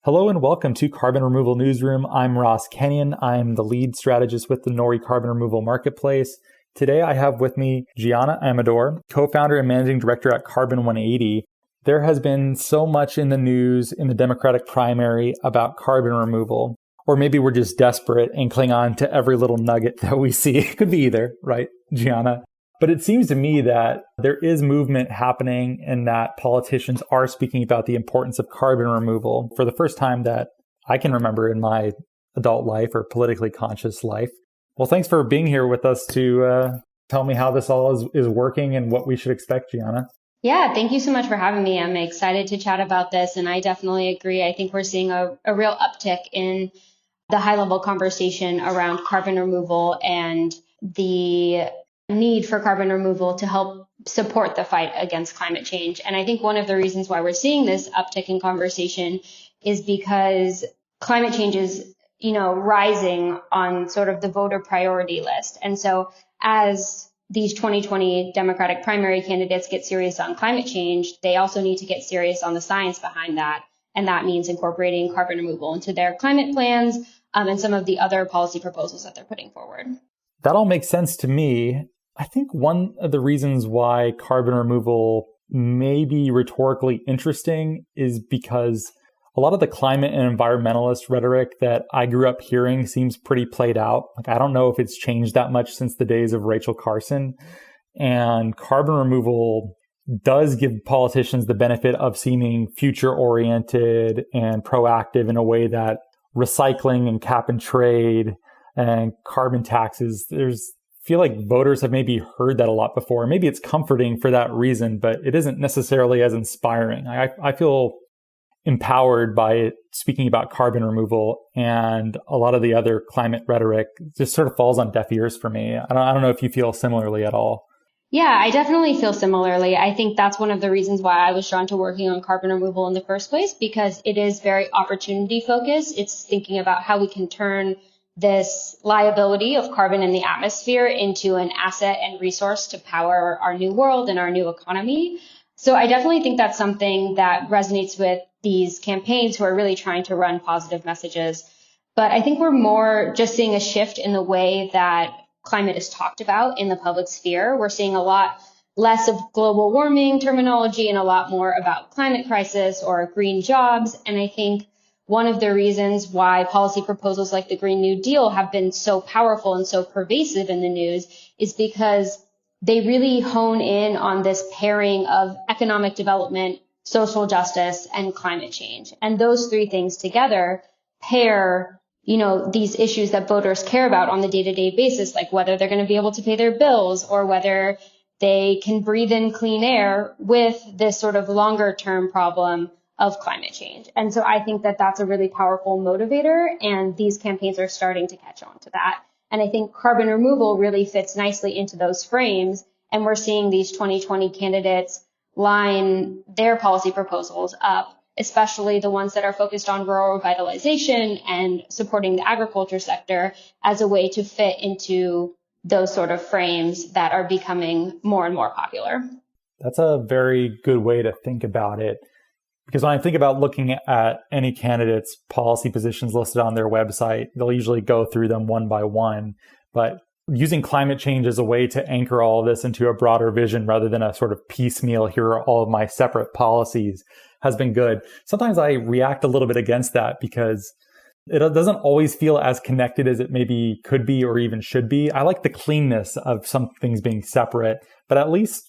Hello and welcome to Carbon Removal Newsroom. I'm Ross Kenyon. I'm the lead strategist with the Nori Carbon Removal Marketplace. Today I have with me Giana Amador, co-founder and managing director at Carbon180. There has been so much in the news in the Democratic primary about carbon removal, or maybe we're just desperate and cling on to every little nugget that we see. It could be either, right, Giana? But it seems to me that there is movement happening and that politicians are speaking about the importance of carbon removal for the first time that I can remember in my adult life or politically conscious life. Well, thanks for being here with us to tell me how this all is working and what we should expect, Giana. Yeah, thank you so much for having me. I'm excited to chat about this, and I definitely agree. I think we're seeing a real uptick in the high-level conversation around carbon removal and the need for carbon removal to help support the fight against climate change. And I think one of the reasons why we're seeing this uptick in conversation is because climate change is, rising on sort of the voter priority list. And so as these 2020 Democratic primary candidates get serious on climate change, they also need to get serious on the science behind that. And that means incorporating carbon removal into their climate plans and some of the other policy proposals that they're putting forward. That all makes sense to me. I think one of the reasons why carbon removal may be rhetorically interesting is because a lot of the climate and environmentalist rhetoric that I grew up hearing seems pretty played out. I don't know if it's changed that much since the days of Rachel Carson. And carbon removal does give politicians the benefit of seeming future-oriented and proactive in a way that recycling and cap and trade and carbon taxes, feel like voters have maybe heard that a lot before. Maybe it's comforting for that reason, but it isn't necessarily as inspiring. I feel empowered by it speaking about carbon removal, and a lot of the other climate rhetoric just sort of falls on deaf ears for me. I don't know if you feel similarly at all. Yeah, I definitely feel similarly. I think that's one of the reasons why I was drawn to working on carbon removal in the first place, because it is very opportunity focused. It's thinking about how we can turn this liability of carbon in the atmosphere into an asset and resource to power our new world and our new economy. So I definitely think that's something that resonates with these campaigns who are really trying to run positive messages. But I think we're more just seeing a shift in the way that climate is talked about in the public sphere. We're seeing a lot less of global warming terminology and a lot more about climate crisis or green jobs. And I think one of the reasons why policy proposals like the Green New Deal have been so powerful and so pervasive in the news is because they really hone in on this pairing of economic development, social justice, and climate change. And those three things together pair, these issues that voters care about on the day-to-day basis, like whether they're going to be able to pay their bills or whether they can breathe in clean air, with this sort of longer-term problem of climate change. And so I think that that's a really powerful motivator, and these campaigns are starting to catch on to that. And I think carbon removal really fits nicely into those frames. And we're seeing these 2020 candidates line their policy proposals up, especially the ones that are focused on rural revitalization and supporting the agriculture sector, as a way to fit into those sort of frames that are becoming more and more popular. That's a very good way to think about it. Because when I think about looking at any candidate's policy positions listed on their website, they'll usually go through them one by one. But using climate change as a way to anchor all of this into a broader vision rather than a sort of piecemeal, here are all of my separate policies, has been good. Sometimes I react a little bit against that because it doesn't always feel as connected as it maybe could be or even should be. I like the cleanness of some things being separate, but at least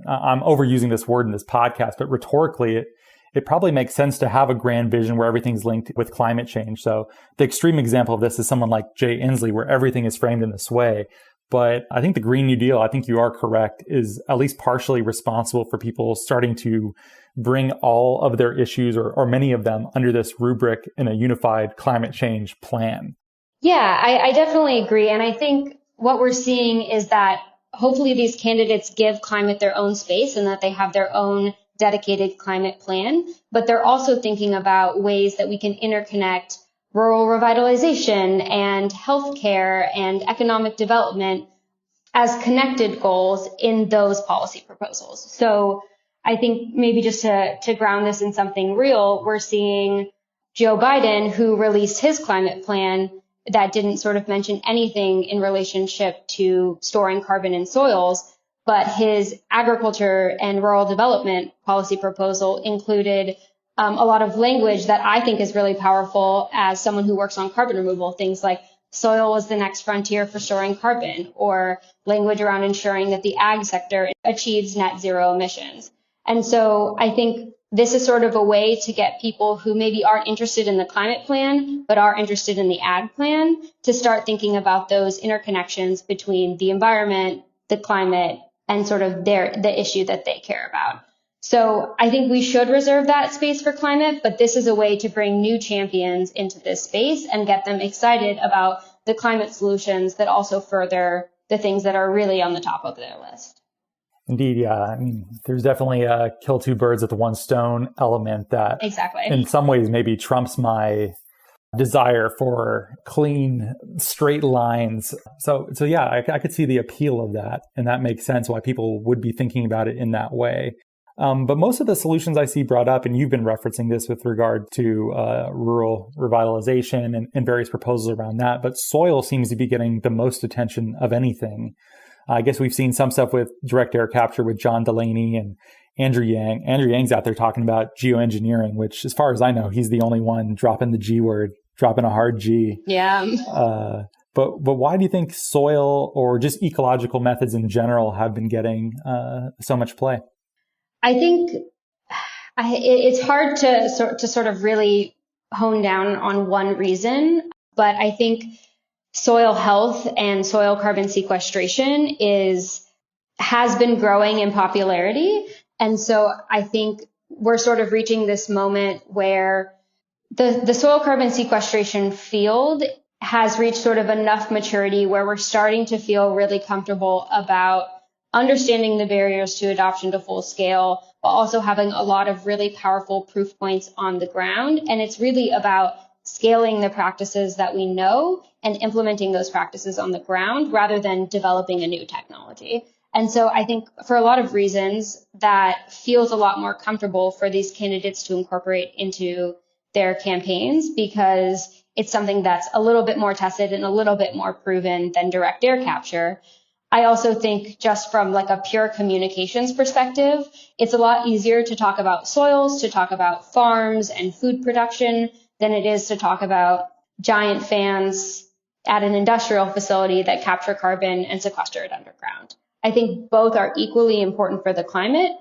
I'm overusing this word in this podcast, but rhetorically, it probably makes sense to have a grand vision where everything's linked with climate change. So the extreme example of this is someone like Jay Inslee, where everything is framed in this way. But I think the Green New Deal, I think you are correct, is at least partially responsible for people starting to bring all of their issues or many of them under this rubric in a unified climate change plan. Yeah, I definitely agree. And I think what we're seeing is that hopefully these candidates give climate their own space and that they have their own dedicated climate plan, but they're also thinking about ways that we can interconnect rural revitalization and healthcare and economic development as connected goals in those policy proposals. So I think maybe just to ground this in something real, we're seeing Joe Biden, who released his climate plan that didn't sort of mention anything in relationship to storing carbon in soils, but his agriculture and rural development policy proposal included a lot of language that I think is really powerful as someone who works on carbon removal, things like soil is the next frontier for storing carbon, or language around ensuring that the ag sector achieves net zero emissions. And so I think this is sort of a way to get people who maybe aren't interested in the climate plan, but are interested in the ag plan, to start thinking about those interconnections between the environment, the climate, and sort of the issue that they care about. So I think we should reserve that space for climate, but this is a way to bring new champions into this space and get them excited about the climate solutions that also further the things that are really on the top of their list. Indeed, yeah. I mean, there's definitely a kill two birds with one stone element that exactly in some ways maybe trumps my desire for clean, straight lines. So yeah, I could see the appeal of that. And that makes sense why people would be thinking about it in that way. But most of the solutions I see brought up, and you've been referencing this with regard to rural revitalization and various proposals around that, but soil seems to be getting the most attention of anything. I guess we've seen some stuff with direct air capture with John Delaney and Andrew Yang. Andrew Yang's out there talking about geoengineering, which as far as I know, he's the only one dropping the G word, dropping a hard G. Yeah. But why do you think soil or just ecological methods in general have been getting so much play? I think it's hard to sort of really hone down on one reason, but I think soil health and soil carbon sequestration has been growing in popularity. And so I think we're sort of reaching this moment where the soil carbon sequestration field has reached sort of enough maturity where we're starting to feel really comfortable about understanding the barriers to adoption to full scale, but also having a lot of really powerful proof points on the ground. And it's really about scaling the practices that we know and implementing those practices on the ground rather than developing a new technology. And so I think for a lot of reasons that feels a lot more comfortable for these candidates to incorporate into their campaigns, because it's something that's a little bit more tested and a little bit more proven than direct air capture. I also think just from like a pure communications perspective, it's a lot easier to talk about soils, to talk about farms and food production than it is to talk about giant fans at an industrial facility that capture carbon and sequester it underground. I think both are equally important for the climate,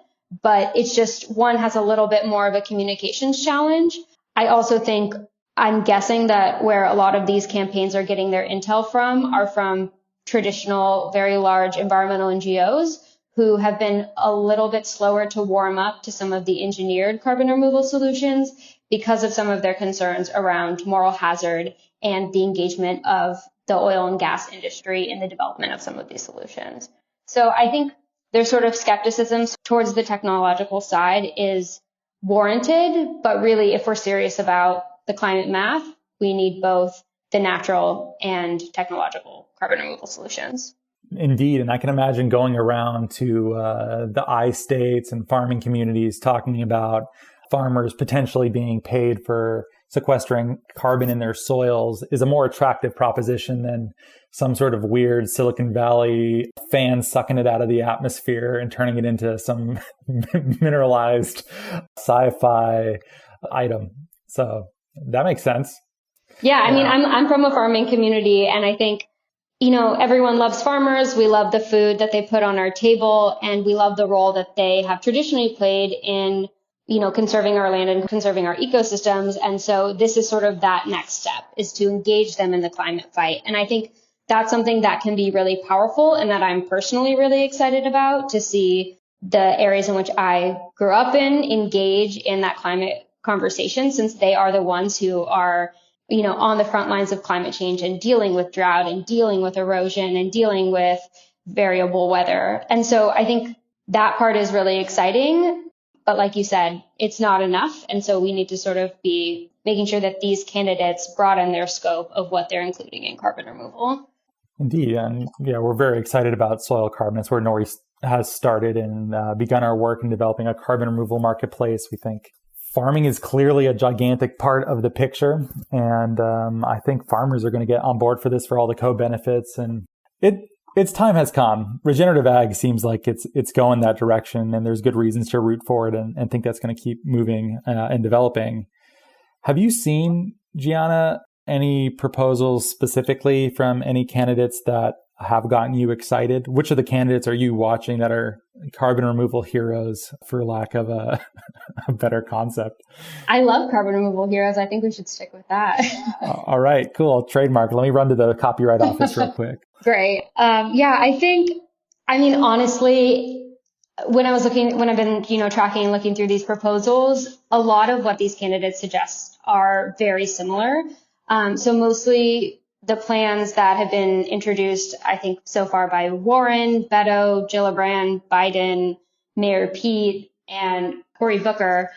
but it's just one has a little bit more of a communications challenge. I also think I'm guessing that where a lot of these campaigns are getting their intel from are from traditional, very large environmental NGOs who have been a little bit slower to warm up to some of the engineered carbon removal solutions because of some of their concerns around moral hazard and the engagement of the oil and gas industry in the development of some of these solutions. So I think there's sort of skepticism towards the technological side is warranted, but really if we're serious about the climate math, we need both the natural and technological carbon removal solutions. Indeed. And I can imagine going around to the I states and farming communities talking about farmers potentially being paid for sequestering carbon in their soils is a more attractive proposition than some sort of weird Silicon Valley fan sucking it out of the atmosphere and turning it into some mineralized sci-fi item. So that makes sense. Yeah, I mean, I'm from a farming community, and I think, everyone loves farmers. We love the food that they put on our table, and we love the role that they have traditionally played in, conserving our land and conserving our ecosystems. And so this is sort of that next step, is to engage them in the climate fight. And I think that's something that can be really powerful and that I'm personally really excited about, to see the areas in which I grew up in engage in that climate conversation, since they are the ones who are on the front lines of climate change and dealing with drought and dealing with erosion and dealing with variable weather. And so I think that part is really exciting. But like you said, it's not enough. And so we need to sort of be making sure that these candidates broaden their scope of what they're including in carbon removal. Indeed. And yeah, we're very excited about soil carbon. It's where Nori has started and begun our work in developing a carbon removal marketplace. We think Farming is clearly a gigantic part of the picture. And I think farmers are going to get on board for this for all the co-benefits. And its time has come. Regenerative ag seems like it's going that direction, and there's good reasons to root for it and think that's going to keep moving and developing. Have you seen, Giana, any proposals specifically from any candidates that have gotten you excited? Which of the candidates are you watching that are carbon removal heroes, for lack of a better concept? I love carbon removal heroes. I think we should stick with that. All right, cool. Trademark. Let me run to the copyright office real quick. Great. Honestly, when I've been, tracking and looking through these proposals, a lot of what these candidates suggest are very similar. So mostly the plans that have been introduced, I think, so far by Warren, Beto, Gillibrand, Biden, Mayor Pete, and Cory Booker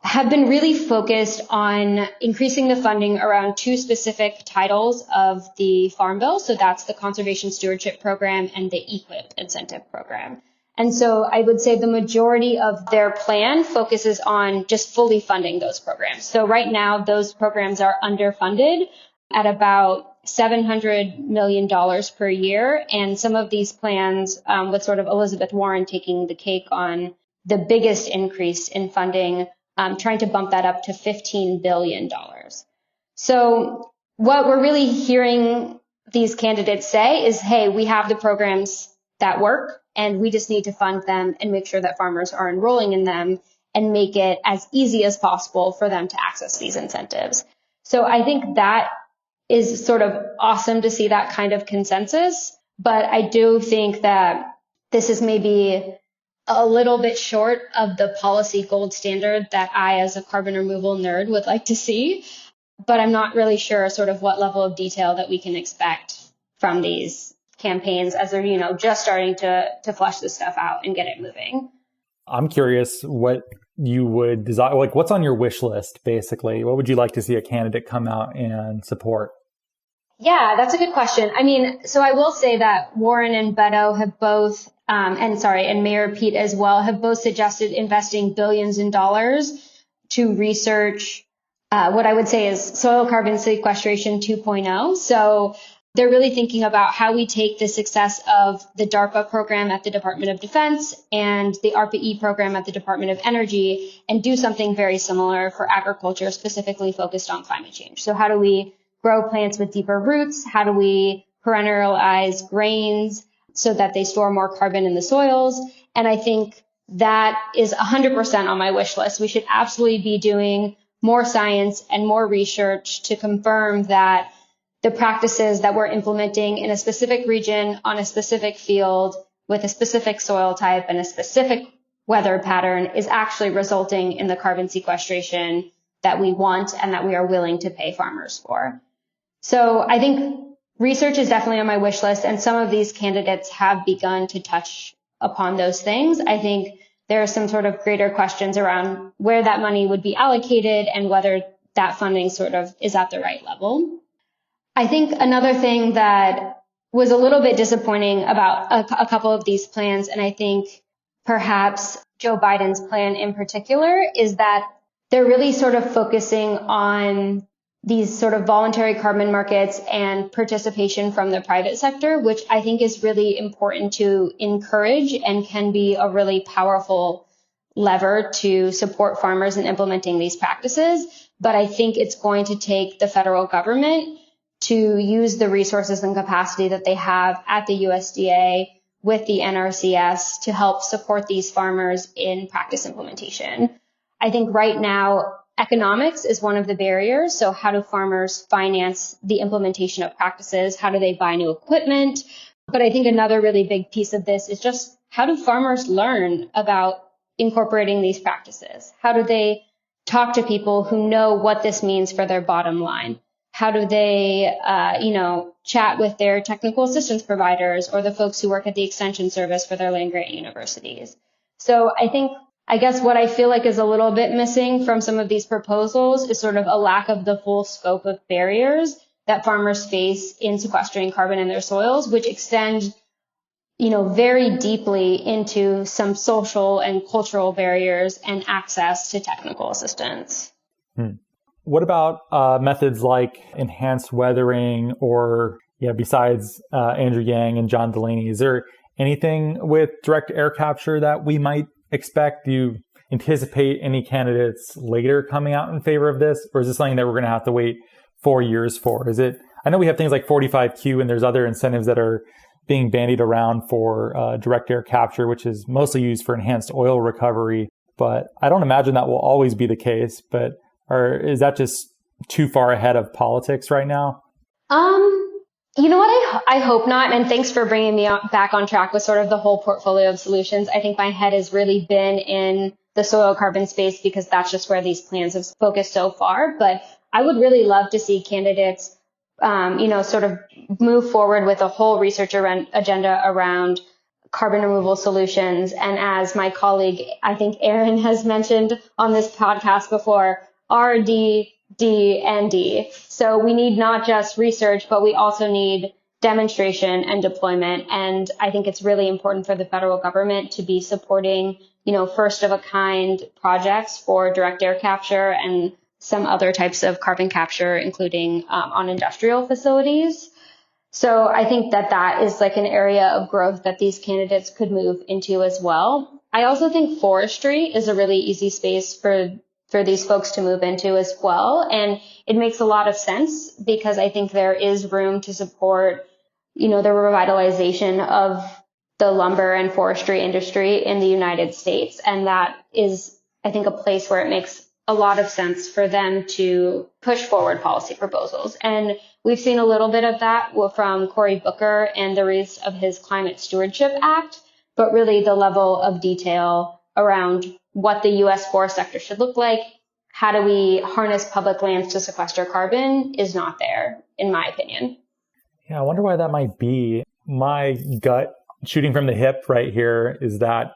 have been really focused on increasing the funding around two specific titles of the Farm Bill. So that's the Conservation Stewardship Program and the EQIP Incentive Program. And so I would say the majority of their plan focuses on just fully funding those programs. So right now, those programs are underfunded at about $700 million per year. And some of these plans, with sort of Elizabeth Warren taking the cake on the biggest increase in funding, trying to bump that up to $15 billion. So what we're really hearing these candidates say is, hey, we have the programs that work, and we just need to fund them and make sure that farmers are enrolling in them and make it as easy as possible for them to access these incentives. So I think that is sort of awesome to see that kind of consensus. But I do think that this is maybe a little bit short of the policy gold standard that I, as a carbon removal nerd, would like to see. But I'm not really sure sort of what level of detail that we can expect from these campaigns as they're, just starting to flesh this stuff out and get it moving. I'm curious what you would desire, like what's on your wish list, basically? What would you like to see a candidate come out and support? Yeah, that's a good question. So I will say that Warren and Beto have both, and Mayor Pete as well, have both suggested investing billions in dollars to research what I would say is soil carbon sequestration 2.0. So they're really thinking about how we take the success of the DARPA program at the Department of Defense and the ARPA-E program at the Department of Energy and do something very similar for agriculture, specifically focused on climate change. So how do we grow plants with deeper roots? How do we perennialize grains so that they store more carbon in the soils? And I think that is 100% on my wish list. We should absolutely be doing more science and more research to confirm that the practices that we're implementing in a specific region on a specific field with a specific soil type and a specific weather pattern is actually resulting in the carbon sequestration that we want and that we are willing to pay farmers for. So I think research is definitely on my wish list, and some of these candidates have begun to touch upon those things. I think there are some sort of greater questions around where that money would be allocated and whether that funding sort of is at the right level. I think another thing that was a little bit disappointing about a couple of these plans, and I think perhaps Joe Biden's plan in particular, is that they're really sort of focusing on these sort of voluntary carbon markets and participation from the private sector, which I think is really important to encourage and can be a really powerful lever to support farmers in implementing these practices. But I think it's going to take the federal government to use the resources and capacity that they have at the USDA with the NRCS to help support these farmers in practice implementation. I think right now, economics is one of the barriers. So how do farmers finance the implementation of practices? How do they buy new equipment? But I think another really big piece of this is just how do farmers learn about incorporating these practices? How do they talk to people who know what this means for their bottom line? How do they, chat with their technical assistance providers or the folks who work at the extension service for their land-grant universities? So I guess what I feel like is a little bit missing from some of these proposals is sort of a lack of the full scope of barriers that farmers face in sequestering carbon in their soils, which extend, very deeply into some social and cultural barriers and access to technical assistance. What about methods like enhanced weathering or, besides Andrew Yang and John Delaney, is there anything with direct air capture that we might expect? Do you anticipate any candidates later coming out in favor of this? Or is this something that we're going to have to wait 4 years for? I know we have things like 45Q and there's other incentives that are being bandied around for direct air capture, which is mostly used for enhanced oil recovery. But I don't imagine that will always be the case. But is that just too far ahead of politics right now? You know what? I hope not. And thanks for bringing me back on track with sort of the whole portfolio of solutions. I think my head has really been in the soil carbon space because that's just where these plans have focused so far. But I would really love to see candidates, sort of move forward with a whole research agenda around carbon removal solutions. And as my colleague, I think Aaron has mentioned on this podcast before, RD, D, and D. So we need not just research, but we also need demonstration and deployment. And I think it's really important for the federal government to be supporting, first of a kind projects for direct air capture and some other types of carbon capture, including on industrial facilities. So I think that is like an area of growth that these candidates could move into as well. I also think forestry is a really easy space for these folks to move into as well. And it makes a lot of sense because I think there is room to support, the revitalization of the lumber and forestry industry in the United States. And that is, I think, a place where it makes a lot of sense for them to push forward policy proposals. And we've seen a little bit of that from Cory Booker and the release of his Climate Stewardship Act, but really the level of detail around what the U.S. forest sector should look like, how do we harness public lands to sequester carbon is not there, in my opinion. Yeah, I wonder why that might be. My gut, shooting from the hip right here, is that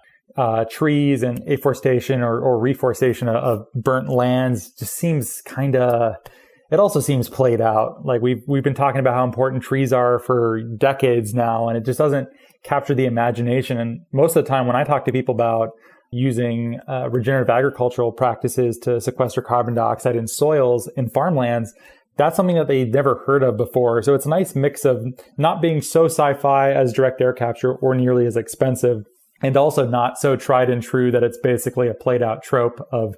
trees and afforestation or reforestation of burnt lands just seems it also seems played out. Like we've been talking about how important trees are for decades now, and it just doesn't capture the imagination. And most of the time when I talk to people about using regenerative agricultural practices to sequester carbon dioxide in soils in farmlands, that's something that they'd never heard of before. So it's a nice mix of not being so sci-fi as direct air capture or nearly as expensive, and also not so tried and true that it's basically a played out trope of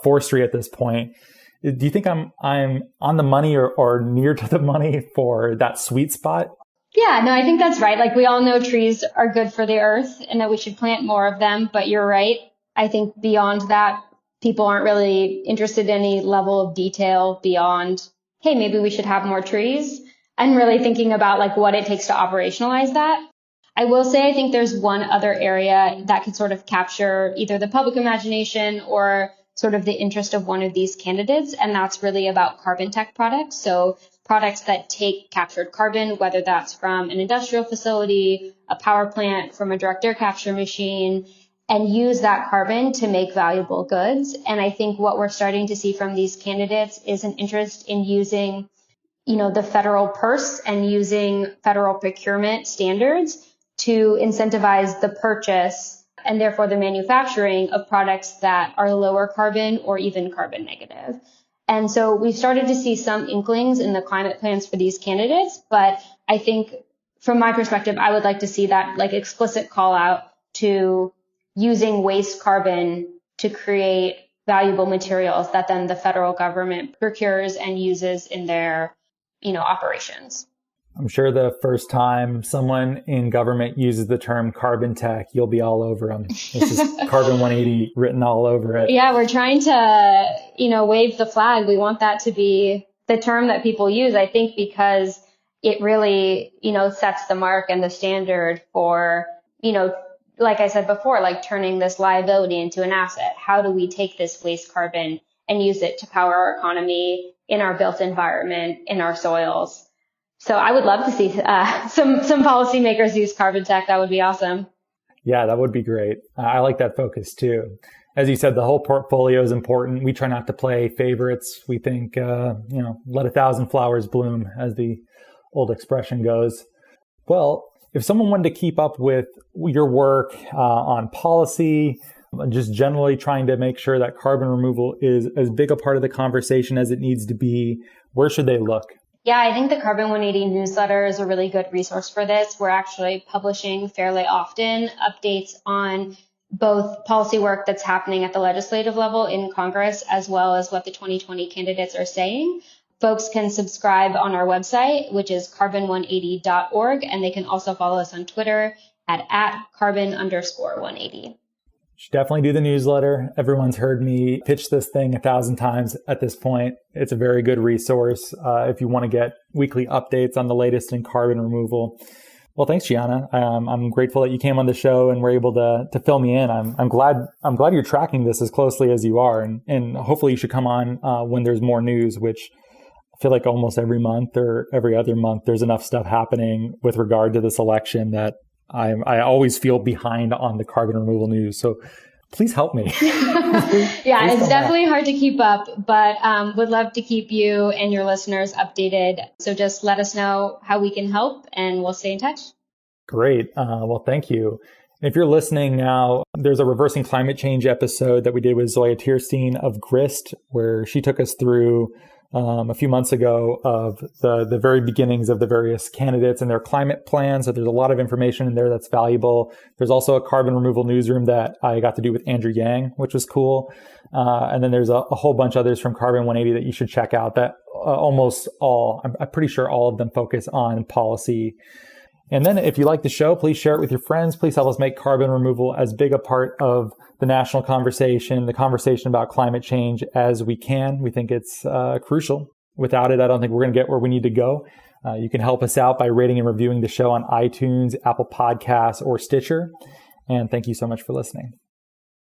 forestry at this point. Do you think I'm on the money or near to the money for that sweet spot? Yeah, no, I think that's right. Like we all know trees are good for the earth and that we should plant more of them, but you're right. I think beyond that, people aren't really interested in any level of detail beyond, hey, maybe we should have more trees, and really thinking about like what it takes to operationalize that. I will say I think there's one other area that could sort of capture either the public imagination or sort of the interest of one of these candidates, and that's really about carbon tech products. So products that take captured carbon, whether that's from an industrial facility, a power plant, from a direct air capture machine, and use that carbon to make valuable goods. And I think what we're starting to see from these candidates is an interest in using, the federal purse and using federal procurement standards to incentivize the purchase and therefore the manufacturing of products that are lower carbon or even carbon negative. And so we've started to see some inklings in the climate plans for these candidates, but I think from my perspective, I would like to see that like explicit call out to using waste carbon to create valuable materials that then the federal government procures and uses in their, operations. I'm sure the first time someone in government uses the term carbon tech, you'll be all over them. This is Carbon180 written all over it. Yeah, we're trying to, wave the flag. We want that to be the term that people use, I think, because it really, sets the mark and the standard for, like I said before, like turning this liability into an asset. How do we take this waste carbon and use it to power our economy in our built environment, in our soils? So I would love to see some policymakers use carbon tech. That would be awesome. Yeah, that would be great. I like that focus too. As you said, the whole portfolio is important. We try not to play favorites. We think, let 1,000 flowers bloom, as the old expression goes. Well, if someone wanted to keep up with your work on policy, just generally trying to make sure that carbon removal is as big a part of the conversation as it needs to be, where should they look? Yeah, I think the Carbon180 newsletter is a really good resource for this. We're actually publishing fairly often updates on both policy work that's happening at the legislative level in Congress, as well as what the 2020 candidates are saying. Folks can subscribe on our website, which is carbon180.org, and they can also follow us on Twitter at @carbon_180. Should definitely do the newsletter. Everyone's heard me pitch this thing 1,000 times at this point. It's a very good resource if you want to get weekly updates on the latest in carbon removal. Well, thanks, Giana. I'm grateful that you came on the show and were able to fill me in. I'm glad you're tracking this as closely as you are, and hopefully you should come on when there's more news, which I feel like almost every month or every other month there's enough stuff happening with regard to this election that I always feel behind on the carbon removal news. So please help me. Yeah, it's definitely hard to keep up, but would love to keep you and your listeners updated. So just let us know how we can help and we'll stay in touch. Great. Well, thank you. If you're listening now, there's a Reversing Climate Change episode that we did with Zoya Tierstein of GRIST, where she took us through a few months ago of the very beginnings of the various candidates and their climate plans. So there's a lot of information in there that's valuable. There's also a carbon removal newsroom that I got to do with Andrew Yang, which was cool. And then there's a whole bunch others from Carbon180 that you should check out that almost all, I'm pretty sure all of them focus on policy. And then if you like the show, please share it with your friends. Please help us make carbon removal as big a part of the national conversation, the conversation about climate change as we can. We think it's crucial. Without it, I don't think we're going to get where we need to go. You can help us out by rating and reviewing the show on iTunes, Apple Podcasts, or Stitcher. And thank you so much for listening.